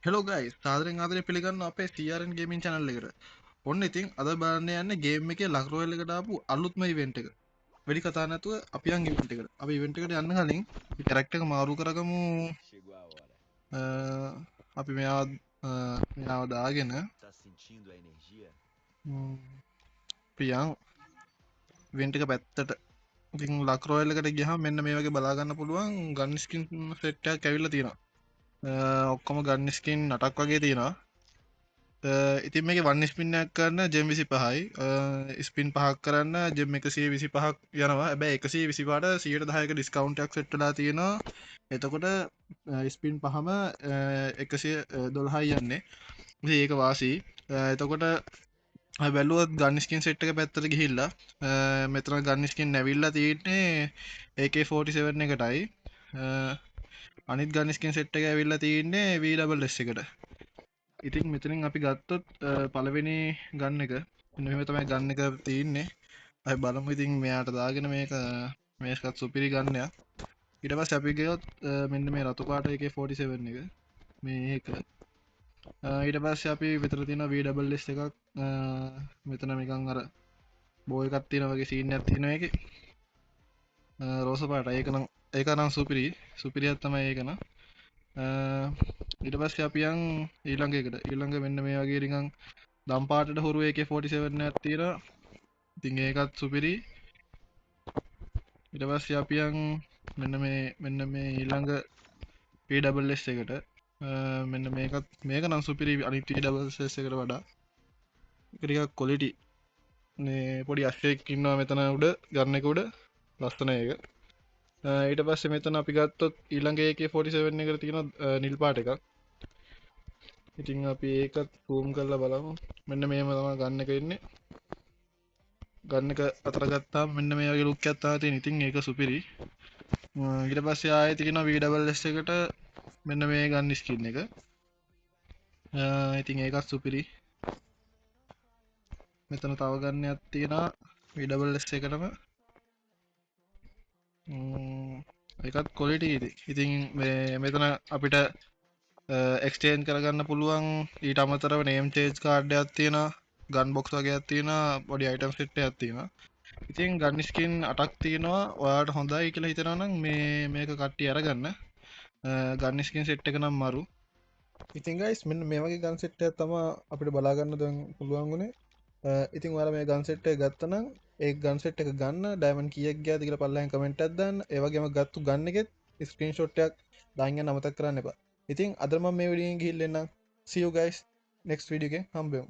Hello guys සාදරෙන් ආදරයෙන් පිළිගන්න අපේ CRN ගේමින් channel එකට. ඔන්න ඉතින් අද බලන්න යන්නේ ගේම් එකේ ලක් රොයල් එකට ආපු අලුත්ම ඉවෙන්ට් එක. වැඩි කතා නැතුව අපි යන් ඉවෙන්ට් එකට. අපි ඉවෙන්ට් එකට යන්න කලින් අපි කැරක්ටර් එක මාරු කරගමු. Chegou a hora. අ, අපි මෙයාව දාගෙන Tá sentindo a energia? අපි යන් ඉවෙන්ට් එක පැත්තට. ඉතින් ලක් රොයල් එකට ගියාම මෙන්න මේ වගේ බලා ගන්න පුළුවන් ගන් ස්කින් සෙට් එකක් ඇවිල්ලා තියෙනවා. ඔක්කොම ගන් ස්කින් 8ක් වගේ තියෙනවා. ඉතින් මේක වන්න ස්පින්නයක් කරන්න ජෙම් 25යි ස්පින් පහක් කරන්න ජෙම් 125ක් යනවා. හැබැයි 125ට 110ක ඩිස්කවුන්ට් එකක් සෙට් වෙලා තියෙනවා. එතකොට ස්පින් පහම 112යි යන්නේ. ඉතින් ඒක වාසි. එතකොට බැලුවොත් ගන් ස්කින් සෙට් එක පැත්තට ගිහිල්ලා මෙතන ගන් ස්කින් නැවිල්ලා තියෙන්නේ AK47 එකටයි. අනිත් ගන් ස්කින් සෙට් එක ඇවිල්ලා තියෙන්නේ VSS එකට. ඉතින් මෙතනින් අපි ගත්තොත් පළවෙනි ගන්න එක මෙන්න මෙහෙම තමයි ගන්න එක තියෙන්නේ. අපි බලමු ඉතින් මෙයාට දාගෙන මේකත් සුපිරි ගන්නයක්. ඊට පස්සේ අපි ගියොත් මෙන්න මේ රතු පාට AK47 එක මේක. ඊට පස්සේ අපි විතර තියෙන VSS එකක් මෙතන නිකන් අර බෝ එකක් තියෙන වගේ සීන් එකක් තියෙනවා ඒකේ. රෝස පාට ඒක නම් සුපිරියක් තමයි ඒක නම්. ඊට පස්සේ අපි යන් ඊළඟ මෙන්න මේ වගේ නිකන් දම් පාටට හුරු AK47 එකක් තියෙනවා. ඉතින් ඒකත් සුපිරි. ඊට පස්සේ අපි යන් මෙන්න මේ ඊළඟ PSS එකට. මෙන්න මේක නම් සුපිරි අනිත් PSS එකට වඩා. ඒක ටිකක් ක්වොලිටි. මේ පොඩි අශ්වයෙක් ඉන්නවා මෙතන උඩ ගන්න එක උඩ. ලස්සන ඒක. ඊට පස්සේ මෙතන අපි ගත්තොත් ඊළඟ AK47 එකට තියෙන නිල් පාට එකක්. ඉතින් අපි ඒකත් zoom කරලා බලමු. මෙන්න මේම තමයි ගන්න එක ඉන්නේ. ගන්න එක අතර ගත්තාම මෙන්න මේ වගේ ලුක් එකක් තමයි තියෙන. ඉතින් ඒක සුපිරි. ඊට පස්සේ ආයෙ තියෙනවා VSS එකට මෙන්න මේ ගන්න ස්කින් එක. ඉතින් ඒකත් සුපිරි. මෙතන තව ගන්නයක් තියෙනවා VSS එකටම. ඒකත් ක්වොලිටි ඉතින් මෙතන අපිට එක්ස්චේන්ජ් කරගන්න පුළුවන් ඊට අමතරව නේම් චේන්ජ් කාඩ් එකක් තියෙනවා ගන් බොක්ස් වගේක් තියෙනවා පොඩි අයිටම් සෙට් එකක් තියෙනවා ඉතින් ගන් ස්කින් 8ක් තියෙනවා ඔයාලට හොඳයි කියලා හිතනවා නම් මේක කට්ටිය අරගන්න ගන් ස්කින් සෙට් එක නම් මරු ඉතින් ගයිස් මෙන්න මේ වගේ ගන් සෙට් එකක් තමයි අපිට බලා ගන්න දැන් පුළුවන් උනේ ඉතින් ඔයාලා මේ ගන් සෙට් එක ගත්තා නම් ඒ ගන් සෙට් එක ගන්න ඩයමන්ඩ් කීයක් ගියාද කියලා පල්ලෙහෙන් කමෙන්ට් එකක් දාන්න ඒ වගේම ගත්තු ගන් එකෙත් ස්ක්‍රීන්ෂොට් එකක් දාන්න යන්න අමතක කරන්න එපා ඉතින් අද මම මේ වීඩියෝ එකෙන් ගිහිල්ලා එන්නම් see you guys next video එකෙන් හම්බෙමු